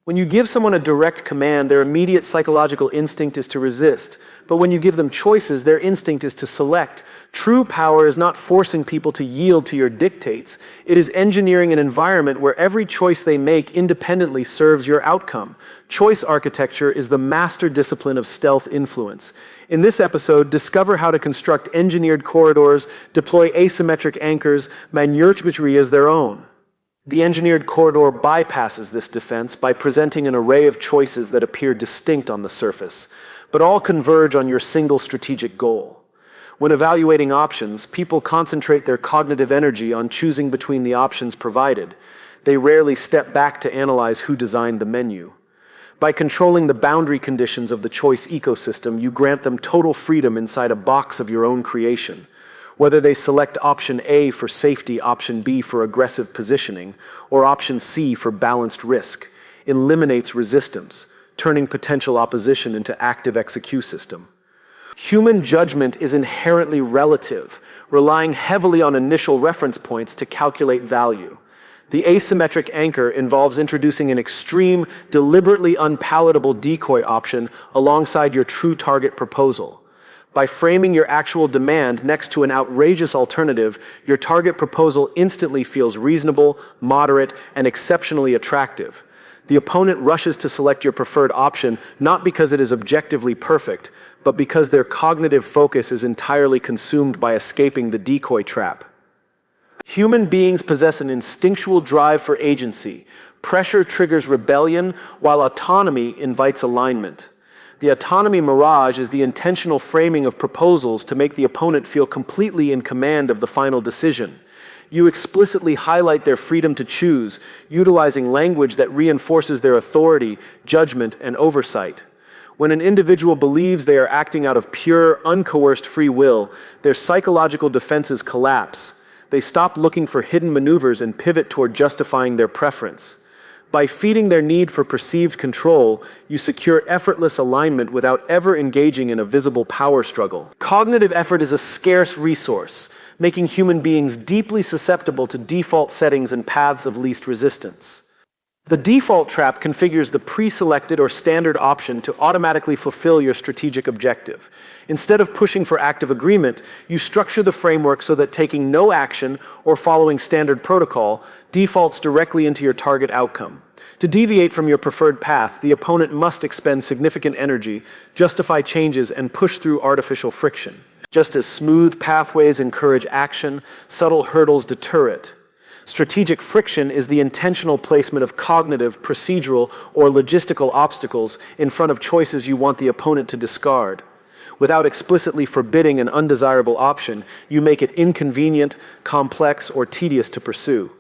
When you give someone a direct command, their immediate psychological instinct is to resist. But when you give them choices, their instinct is to select. True power is not forcing people to yield to your dictates. It is engineering an environment where every choice they make independently serves your outcome. Choice architecture is the master discipline of stealth influence. In this episode, discover how to construct engineered corridors, deploy asymmetric anchors, manufacture as their own. The engineered corridor bypasses this defense by presenting an array of choices that appear distinct on the surface, but all converge on your single strategic goal. When evaluating options, people concentrate their cognitive energy on choosing between the options provided. They rarely step back to analyze who designed the menu. By controlling the boundary conditions of the choice ecosystem, you grant them total freedom inside a box of your own creation. Whether they select option A for safety, option B for aggressive positioning, or option C for balanced risk, eliminates resistance, turning potential opposition into active execution. Human judgment is inherently relative, relying heavily on initial reference points to calculate value. The asymmetric anchor involves introducing an extreme, deliberately unpalatable decoy option alongside your true target proposal. By framing your actual demand next to an outrageous alternative, your target proposal instantly feels reasonable, moderate, and exceptionally attractive. The opponent rushes to select your preferred option not because it is objectively perfect, but because their cognitive focus is entirely consumed by escaping the decoy trap. Human beings possess an instinctual drive for agency. Pressure triggers rebellion, while autonomy invites alignment. The autonomy mirage is the intentional framing of proposals to make the opponent feel completely in command of the final decision. You explicitly highlight their freedom to choose, utilizing language that reinforces their authority, judgment, and oversight. When an individual believes they are acting out of pure, uncoerced free will, their psychological defenses collapse. They stop looking for hidden maneuvers and pivot toward justifying their preference. By feeding their need for perceived control, you secure effortless alignment without ever engaging in a visible power struggle. Cognitive effort is a scarce resource, making human beings deeply susceptible to default settings and paths of least resistance. The default trap configures the pre-selected or standard option to automatically fulfill your strategic objective. Instead of pushing for active agreement, you structure the framework so that taking no action or following standard protocol defaults directly into your target outcome. To deviate from your preferred path, the opponent must expend significant energy, justify changes, and push through artificial friction. Just as smooth pathways encourage action, subtle hurdles deter it. Strategic friction is the intentional placement of cognitive, procedural, or logistical obstacles in front of choices you want the opponent to discard. Without explicitly forbidding an undesirable option, you make it inconvenient, complex, or tedious to pursue.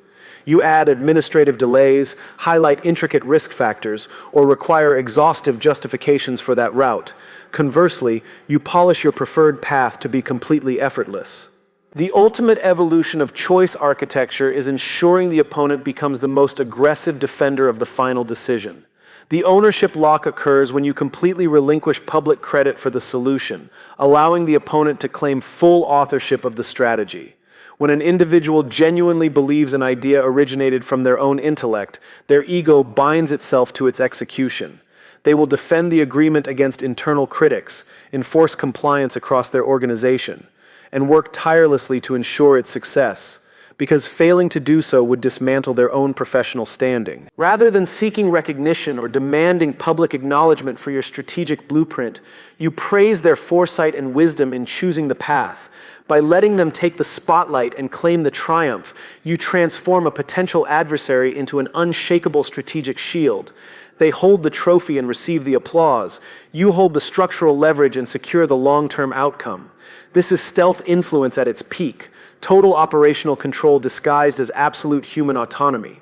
You add administrative delays, highlight intricate risk factors, or require exhaustive justifications for that route. Conversely, you polish your preferred path to be completely effortless. The ultimate evolution of choice architecture is ensuring the opponent becomes the most aggressive defender of the final decision. The ownership lock occurs when you completely relinquish public credit for the solution, allowing the opponent to claim full authorship of the strategy. When an individual genuinely believes an idea originated from their own intellect, their ego binds itself to its execution. They will defend the agreement against internal critics, enforce compliance across their organization, and work tirelessly to ensure its success, because failing to do so would dismantle their own professional standing. Rather than seeking recognition or demanding public acknowledgement for your strategic blueprint, you praise their foresight and wisdom in choosing the path. By letting them take the spotlight and claim the triumph, you transform a potential adversary into an unshakable strategic shield. They hold the trophy and receive the applause. You hold the structural leverage and secure the long-term outcome. This is stealth influence at its peak, total operational control disguised as absolute human autonomy.